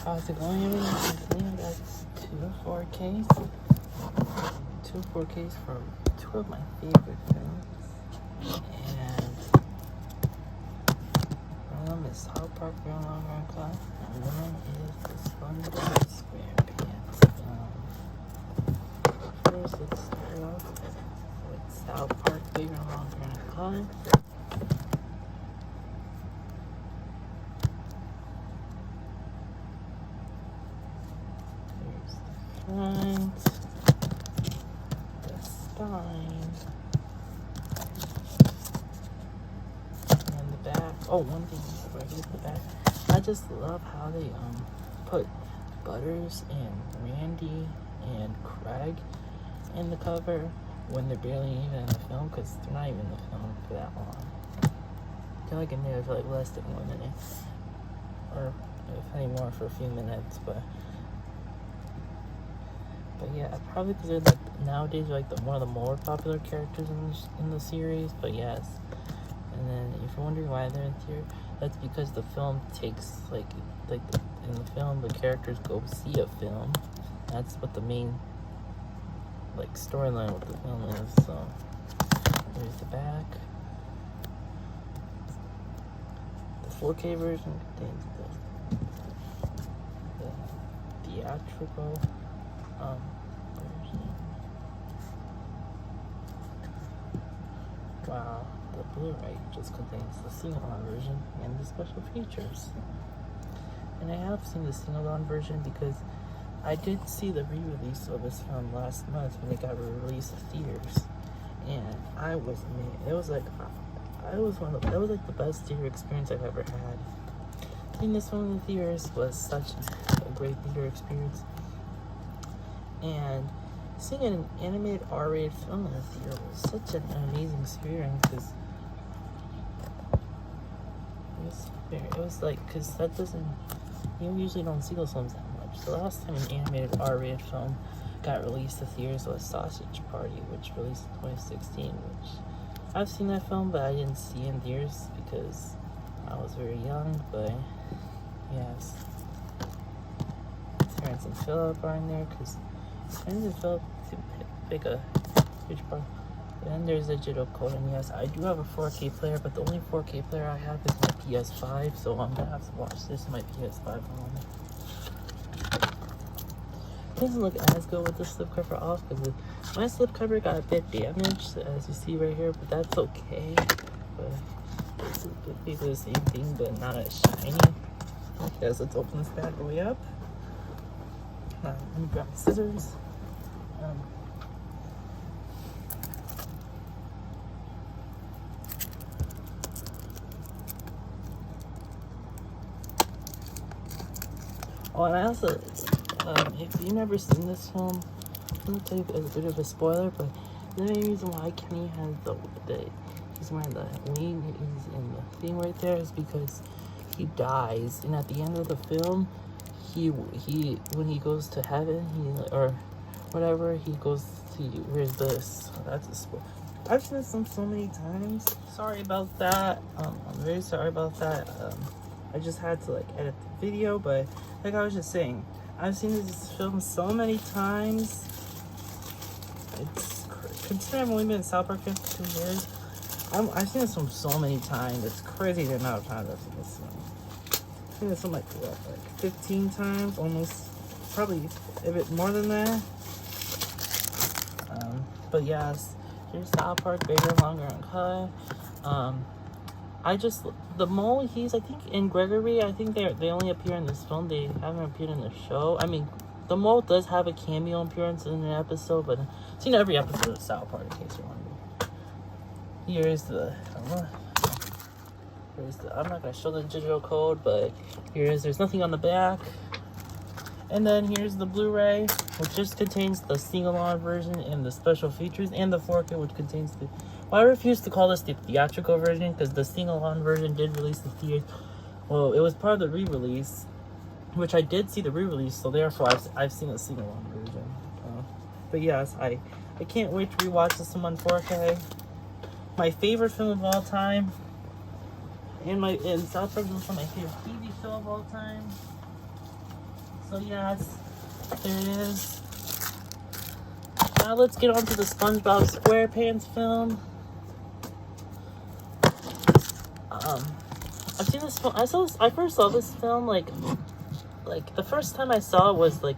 How's it going, everyone? I got two 4Ks from two of my favorite films. And one of them is South Park No Longer Uncut, and one is the SpongeBob SquarePants film. First, let's start off with South Park Bigger and Longer Uncut. Front, the spine, and the back. Oh, one thing before I get to the back, I just love how they put Butters and Randy and Craig in the cover when they're barely even in the film, because they're not even in the film for that long. They're like in there for like less than 1 minute, or if any more, for a few minutes, but yeah, probably because they're like nowadays like one of the more popular characters in the series. But yes, and then if you're wondering why they're in theater, that's because the film takes in the film the characters go see a film. That's what the main like storyline with the film is. So there's the back. The 4K version contains the theatrical version. Wow, the Blu-ray just contains the sing-along version and the special features. And I have seen the sing-along version because I did see the re-release of this film last month when it got released in theaters, and I was amazed. It was like that was like the best theater experience I've ever had. Seeing this film in the theaters was such a great theater experience. And seeing an animated R-rated film in the theater was such an amazing experience, because it was like, because you usually don't see those films that much. The last time an animated R-rated film got released to theaters was Sausage Party, which released in 2016, which I've seen that film, but I didn't see in theaters because I was very young. But yes, Terrence and Phillip are in there because Terrence and Phillip pick a huge part. Then there's a digital code, and yes, I do have a 4K player, but the only 4K player I have is my PS5, so I'm gonna have to watch this on my PS5 only. It doesn't look as good with the slipcover off, because my slipcover got a bit damaged, as you see right here, but that's okay. But it's basically the same thing, but not as shiny. Okay, so let's open this bad boy up. Let me grab my scissors. Oh, and I also, if you've never seen this film, I'm gonna tell you a bit of a spoiler, but the main reason why Kenny has he's wearing the wing, he's in the thing right there, is because he dies, and at the end of the film, he when he goes to heaven, or whatever, he goes to, where's this? That's a spoiler. I've seen this film so many times. Sorry about that. I'm very sorry about that. I just had to like edit the video, but like I was just saying, I've seen this film so many times. It's considering I've only been in South Park for 2 years. I've seen this film so many times. It's crazy the amount of times I've seen this film. I've seen this film like 15 times, almost, probably a bit more than that. But yes, here's South Park Bigger, Longer, Uncut. The mole, he's, I think, in Gregory, I think they only appear in this film. They haven't appeared in the show. I mean, the mole does have a cameo appearance in an episode, but I've seen every episode of South Park, in case you're wondering. Here's I'm not going to show the digital code, but there's nothing on the back. And then here's the Blu-ray, which just contains the sing-along version and the special features, and the 4K, which contains the... Well, I refuse to call this the theatrical version, because the sing-along version did release the theater. Well, it was part of the re-release, which I did see the re-release, so therefore I've seen the sing-along version. But yes, I can't wait to rewatch this one on 4K. My favorite film of all time, and South Park is also my favorite TV show of all time. So yes, there it is. Now let's get on to the SpongeBob SquarePants film. I've seen this film. I first saw this film like the first time I saw it was like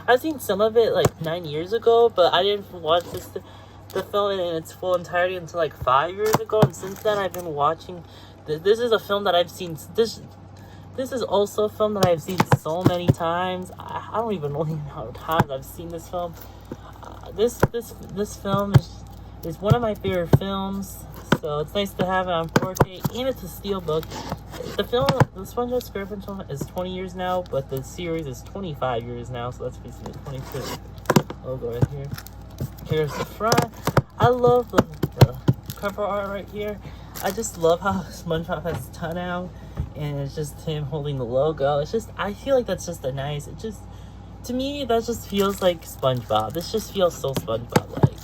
I've seen some of it like 9 years ago, but I didn't watch the film in its full entirety until like 5 years ago, and since then I've been watching. This is a film that I've seen. This is also a film that I've seen so many times. I don't even know how many times I've seen this film. This film is one of my favorite films. So it's nice to have it on 4K, and it's a steelbook. The SpongeBob SquarePants film is 20 years now, but the series is 25 years now, so that's basically 26 logo right here. Here's the front. I love the cover art right here. I just love how SpongeBob has his tongue out, and it's just him holding the logo. It's just, I feel like that's just to me, that just feels like SpongeBob. This just feels so SpongeBob-like.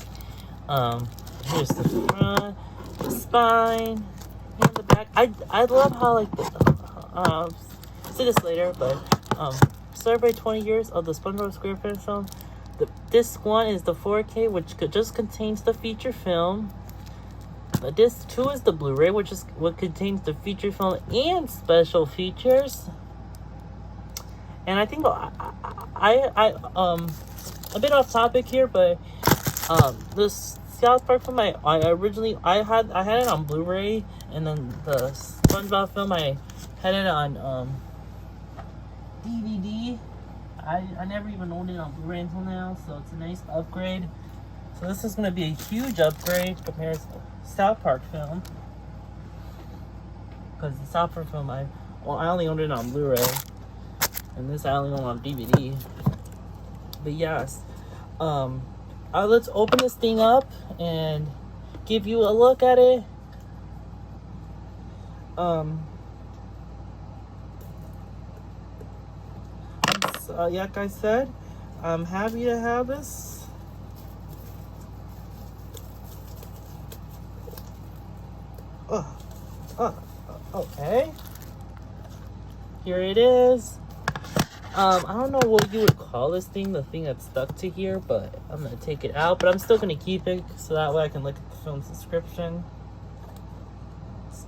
Here's the front. The spine and the back. I love how like I'll say this later, but celebrate 20 years of the SpongeBob SquarePants film. Disc 1 is the 4K, which just contains the feature film. Disc 2 is the Blu-ray, which is what contains the feature film and special features. And I think I a bit off topic here, but this South Park film I had it on Blu-ray, and then the SpongeBob film I had it on DVD. I never even owned it on Blu-ray until now, so it's a nice upgrade. So this is going to be a huge upgrade compared to the South Park film, because the South Park film I only owned it on Blu-ray, and this I only own on DVD. But yes, let's open this thing up and give you a look at it. Like I said, I'm happy to have this. Okay. Here it is. I don't know what you would call this thing, the thing that's stuck to here, but I'm going to take it out. But I'm still going to keep it, so that way I can look at the film's description. Let's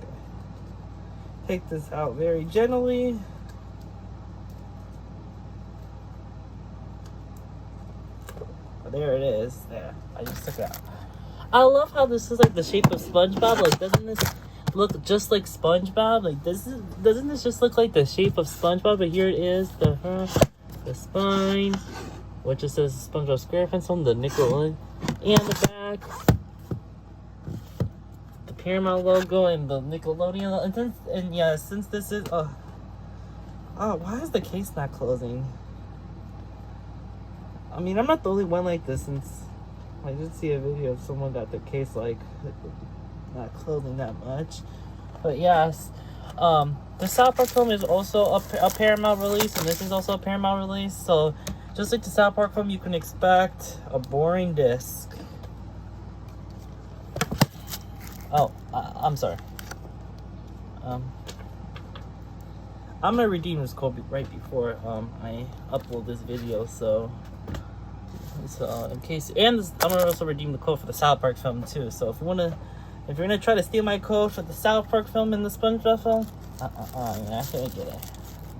take this out very gently. There it is. There. I just took it out. I love how this is like the shape of SpongeBob. Like, doesn't this look just like SpongeBob? Like, doesn't this just look like the shape of SpongeBob? But here it is, the spine, which just says SpongeBob SquarePants on the Nickelodeon, and the back, the Paramount logo and the Nickelodeon. Since this is why is the case not closing? I mean, I'm not the only one like this, since I did see a video of someone got the case like not closing that much. But yes, the South Park film is also a Paramount release, and this is also a Paramount release. So just like the South Park film, you can expect a boring disc. I'm sorry. I'm gonna redeem this code right before I upload this video, so in case, and I'm gonna also redeem the code for the South Park film too. So if you're gonna try to steal my code for the South Park film and the SpongeBob film, you're not gonna get it.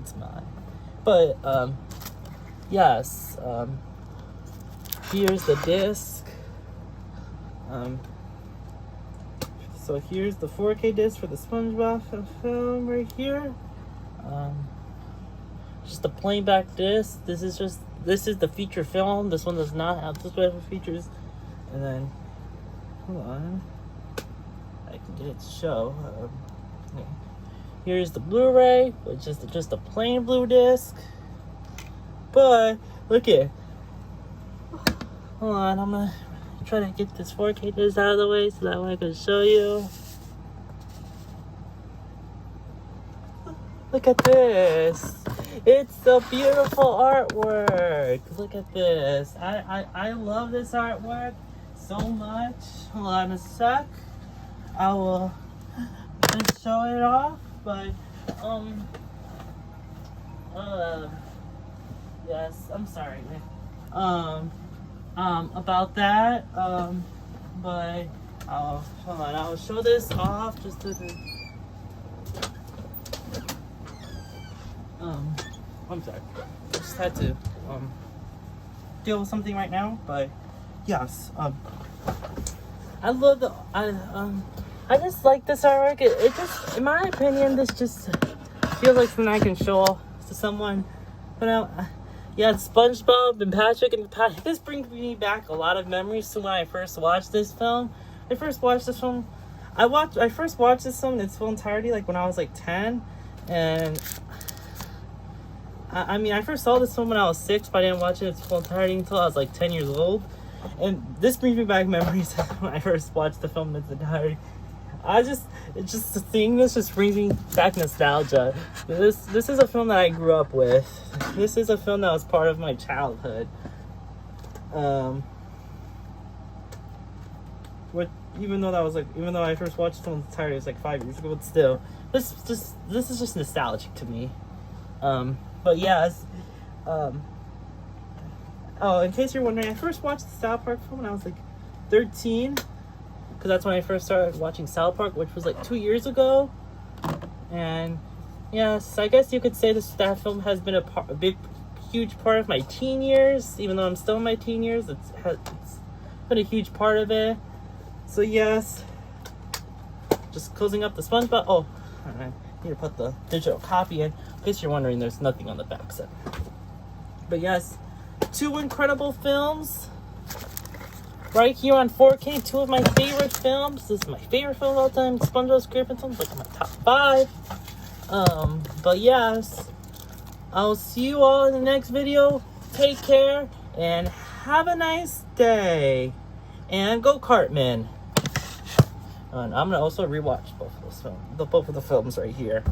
It's mine. But yes, here's the disc. So here's the 4K disc for the SpongeBob film right here. Just a plain back disc. This is the feature film. This one does not have the special features. And then, hold on, I can get it to show. Here's the Blu-ray, which is just a plain blue disc. But look at, hold on, I'm gonna try to get this 4K disc out of the way so that way I can show you. Look at this. It's a beautiful artwork. Look at this. I love this artwork so much. Hold on a sec. I will just show it off, but yes, I'm sorry, about that. But hold on, I'll show this off just to. I'm sorry. I just had to deal with something right now, but yes, I love the I just like this artwork. It just, in my opinion, this just feels like something I can show off to someone. But yeah, SpongeBob and Patrick and this brings me back a lot of memories to when I first watched this film. I first watched this film in its full entirety like when I was like 10, and I mean, I first saw this film when I was 6, but I didn't watch it in its full entirety until I was like 10 years old. And this brings me back memories when I first watched the film in its entirety. Seeing this just brings me back nostalgia. This is a film that I grew up with. This is a film that was part of my childhood. Even though I first watched the film in its entirety, it was like 5 years ago, but still, this is just nostalgic to me. But yes, in case you're wondering, I first watched the South Park film when I was like 13, because that's when I first started watching South Park, which was like 2 years ago. And yes, I guess you could say that film has been a huge part of my teen years. Even though I'm still in my teen years, it's been a huge part of it. So yes, just closing up the SpongeBob. Oh, I need to put the digital copy in case you're wondering, there's nothing on the back side. But yes, 2 incredible films right here on 4K. 2 of my favorite films. This is my favorite film of all time. SpongeBob SquarePants films, like my top 5. But yes, I'll see you all in the next video. Take care and have a nice day. And go Cartman. And I'm gonna also rewatch both of the films right here.